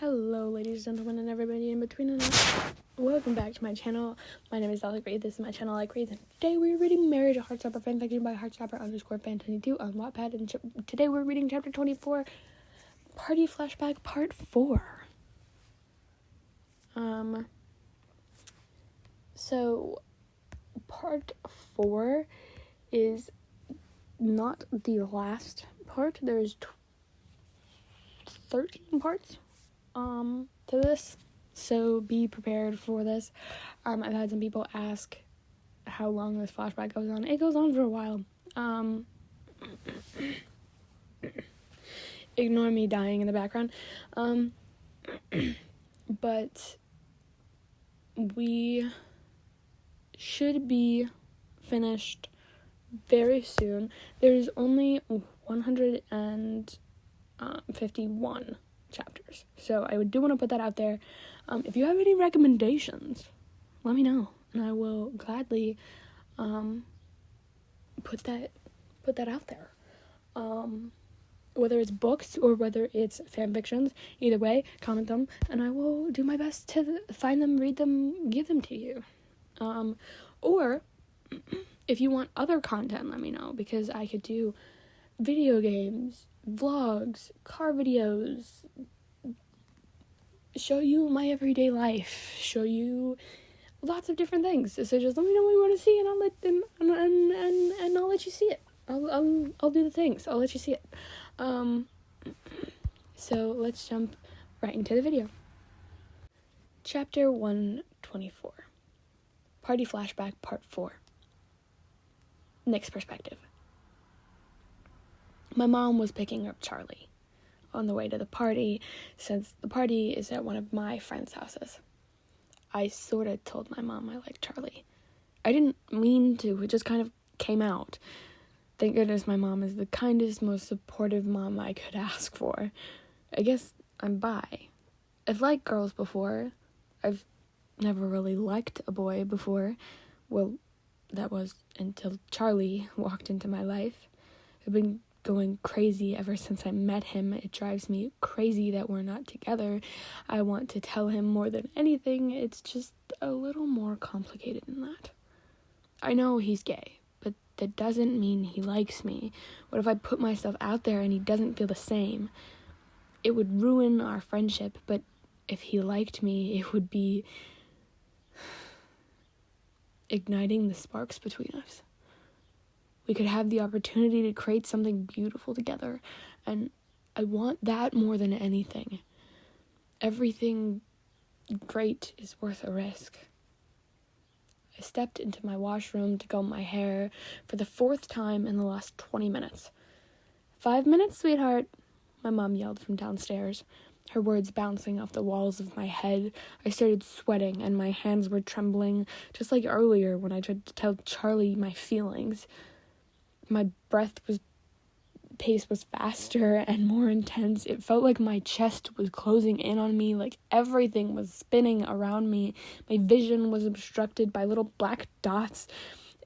Hello, ladies and gentlemen, and everybody in between and us. Welcome back to my channel. My name is Alex Reed. This is my channel, Like Reed, and today we're reading Marriage, a Heartstopper fanfiction by heartstopper_fan22 on Wattpad, and today we're reading chapter 24, Party Flashback Part 4. So Part 4 is not the last part. There's 13 parts to this, so be prepared for this. I've had some people ask how long this flashback goes on. It goes on for a while. Ignore me dying in the background. But we should be finished very soon. There's only 151 chapters, so I do want to put that out there. If you have any recommendations, let me know, and I will gladly put that out there. Whether it's books or whether it's fan fictions, either way, comment them, and I will do my best to find them, read them, give them to you. Or if you want other content, let me know, because I could do video games, vlogs, car videos, show you my everyday life, show you lots of different things. So just let me know what you want to see, and I'll let them, and I'll let you see it. I'll do the things. I'll let you see it. So let's jump right into the video. Chapter 124. Party Flashback Part 4. Nick's perspective. My mom was picking up Charlie on the way to the party, since the party is at one of my friends' houses. I sort of told my mom I liked Charlie. I didn't mean to, it just kind of came out. Thank goodness my mom is the kindest, most supportive mom I could ask for. I guess I'm bi. I've liked girls before. I've never really liked a boy before. Well, that was until Charlie walked into my life. I've been going crazy ever since I met him. It drives me crazy that we're not together. I want to tell him more than anything. It's just a little more complicated than that. I know he's gay, but that doesn't mean he likes me. What if I put myself out there and he doesn't feel the same? It would ruin our friendship, but if he liked me, it would be igniting the sparks between us. We could have the opportunity to create something beautiful together, and I want that more than anything. Everything great is worth a risk. I stepped into my washroom to comb my hair for the 4th time in the last 20 minutes. 5 minutes, sweetheart, my mom yelled from downstairs, her words bouncing off the walls of my head. I started sweating, and my hands were trembling, just like earlier when I tried to tell Charlie my feelings. My pace was faster and more intense. It felt like my chest was closing in on me, like everything was spinning around me. My vision was obstructed by little black dots,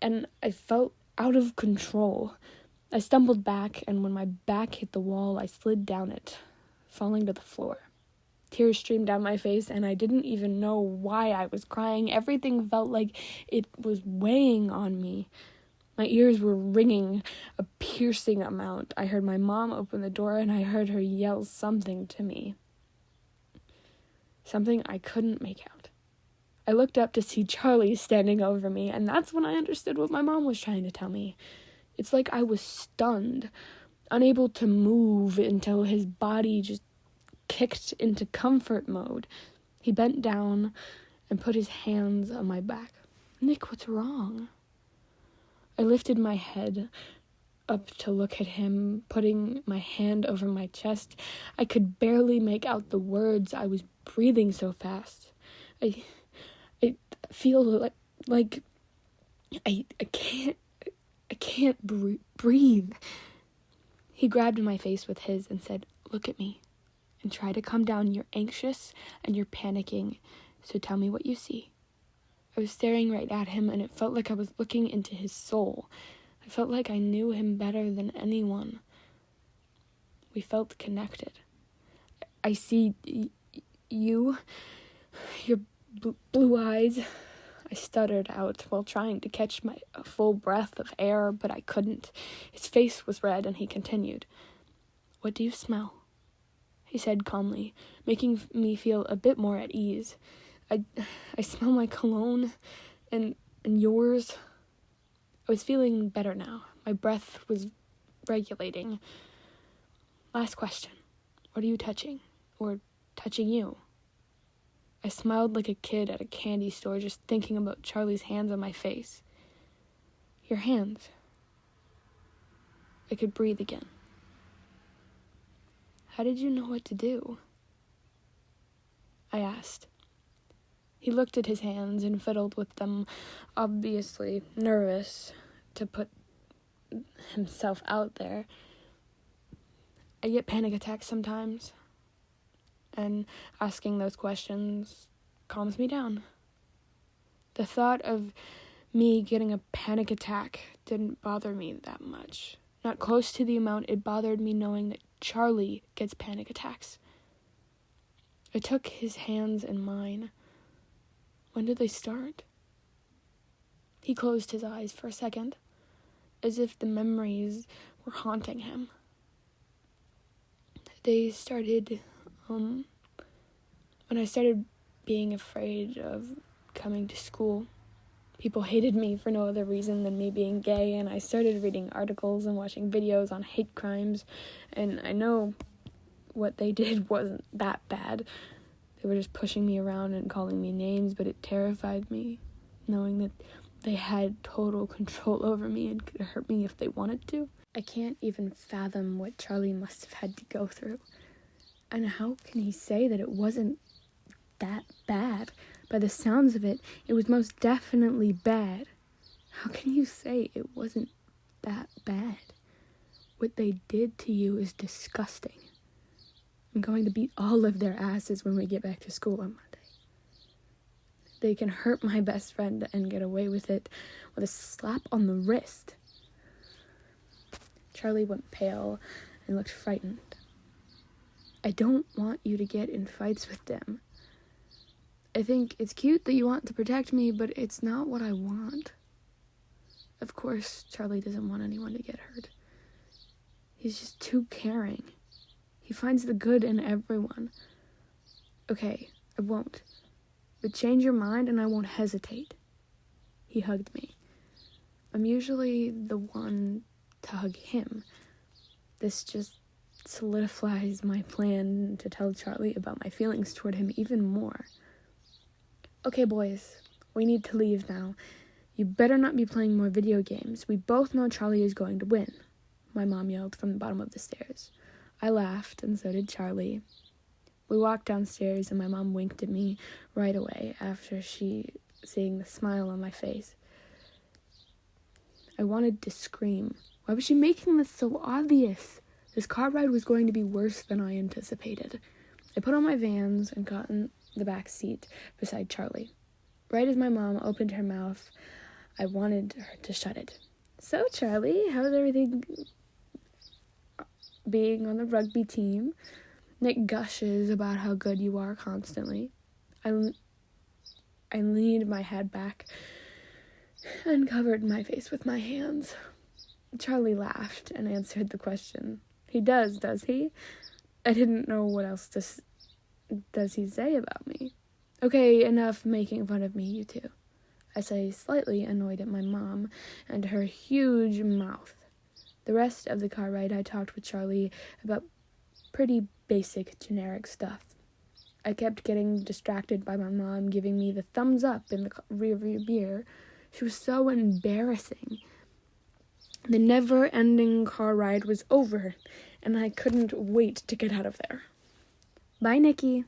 and I felt out of control. I stumbled back, and when my back hit the wall, I slid down it, falling to the floor. Tears streamed down my face, and I didn't even know why I was crying. Everything felt like it was weighing on me. My ears were ringing a piercing amount. I heard my mom open the door, and I heard her yell something to me. Something I couldn't make out. I looked up to see Charlie standing over me, and that's when I understood what my mom was trying to tell me. It's like I was stunned, unable to move until his body just kicked into comfort mode. He bent down and put his hands on my back. Nick, what's wrong? I lifted my head up to look at him, putting my hand over my chest. I could barely make out the words. I was breathing so fast. I feel like I can't breathe. He grabbed my face with his and said, "Look at me and try to calm down. You're anxious and you're panicking, so tell me what you see." I was staring right at him, and it felt like I was looking into his soul. I felt like I knew him better than anyone. We felt connected. I see your blue eyes, I stuttered out while trying to catch a full breath of air, but I couldn't. His face was red, and he continued. What do you smell? He said calmly, making me feel a bit more at ease. I smell my cologne and yours. I was feeling better now. My breath was regulating. Last question. What are you touching? Or touching you? I smiled like a kid at a candy store, just thinking about Charlie's hands on my face. Your hands. I could breathe again. How did you know what to do? I asked. He looked at his hands and fiddled with them, obviously nervous to put himself out there. I get panic attacks sometimes, and asking those questions calms me down. The thought of me getting a panic attack didn't bother me that much. Not close to the amount it bothered me knowing that Charlie gets panic attacks. I took his hands in mine. When did they start? He closed his eyes for a second, as if the memories were haunting him. They started, when I started being afraid of coming to school. People hated me for no other reason than me being gay, and I started reading articles and watching videos on hate crimes, and I know what they did wasn't that bad. They were just pushing me around and calling me names, but it terrified me, knowing that they had total control over me and could hurt me if they wanted to. I can't even fathom what Charlie must have had to go through. And how can he say that it wasn't that bad? By the sounds of it, it was most definitely bad. How can you say it wasn't that bad? What they did to you is disgusting. I'm going to beat all of their asses when we get back to school on Monday. They can hurt my best friend and get away with it with a slap on the wrist. Charlie went pale and looked frightened. I don't want you to get in fights with them. I think it's cute that you want to protect me, but it's not what I want. Of course, Charlie doesn't want anyone to get hurt. He's just too caring. He finds the good in everyone. Okay, I won't. But change your mind and I won't hesitate. He hugged me. I'm usually the one to hug him. This just solidifies my plan to tell Charlie about my feelings toward him even more. Okay, boys, we need to leave now. You better not be playing more video games. We both know Charlie is going to win, my mom yelled from the bottom of the stairs. I laughed, and so did Charlie. We walked downstairs, and my mom winked at me right away after seeing the smile on my face. I wanted to scream. Why was she making this so obvious? This car ride was going to be worse than I anticipated. I put on my Vans and got in the back seat beside Charlie. Right as my mom opened her mouth, I wanted her to shut it. So, Charlie, how's everything being on the rugby team? Nick gushes about how good you are constantly. I leaned my head back and covered my face with my hands. Charlie laughed and answered the question. He does he? I didn't know what else does he say about me. Okay, enough making fun of me, you two. I say, slightly annoyed at my mom and her huge mouth. The rest of the car ride, I talked with Charlie about pretty basic, generic stuff. I kept getting distracted by my mom giving me the thumbs up in the rearview mirror. She was so embarrassing. The never-ending car ride was over, and I couldn't wait to get out of there. Bye, Nikki,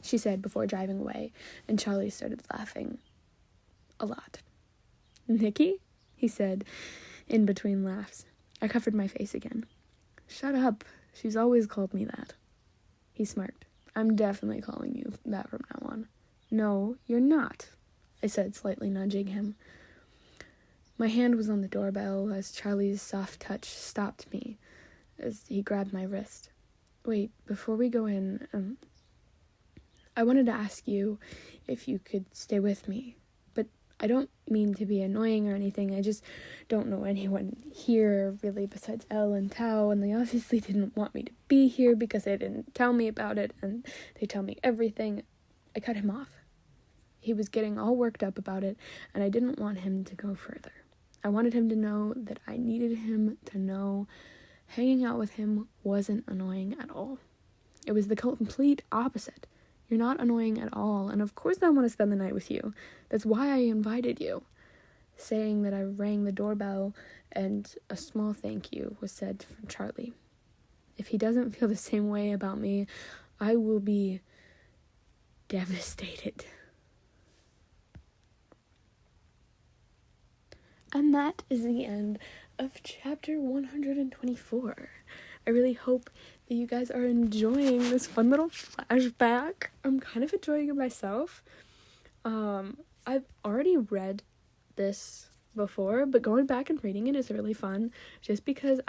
she said before driving away, and Charlie started laughing. A lot. Nikki? He said, in between laughs. I covered my face again. Shut up. She's always called me that. He smirked. I'm definitely calling you that from now on. No, you're not, I said, slightly nudging him. My hand was on the doorbell as Charlie's soft touch stopped me as he grabbed my wrist. Wait, before we go in, I wanted to ask you if you could stay with me, but I don't mean to be annoying or anything. I just don't know anyone here really besides Elle and Tao, and they obviously didn't want me to be here because they didn't tell me about it, and they tell me everything. I cut him off. He was getting all worked up about it, and I didn't want him to go further. I wanted him to know that I needed him to know hanging out with him wasn't annoying at all. It was the complete opposite. You're not annoying at all, and of course I want to spend the night with you. That's why I invited you. Saying that I rang the doorbell, and a small thank you was said from Charlie. If he doesn't feel the same way about me, I will be devastated. And that is the end of chapter 124. I really hope that you guys are enjoying this fun little flashback. I'm kind of enjoying it myself. I've already read this before, but going back and reading it is really fun, just because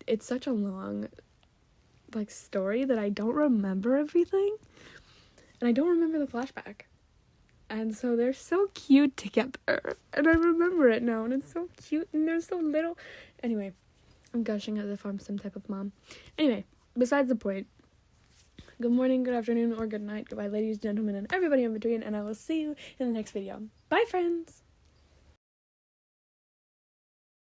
it's such a long story that I don't remember everything, and I don't remember the flashback. And so they're so cute together, and I remember it now, and it's so cute, and they're so little. Anyway, I'm gushing as if I'm some type of mom. Anyway, besides the point, good morning, good afternoon, or good night, goodbye, ladies, gentlemen, and everybody in between, and I will see you in the next video. Bye, friends!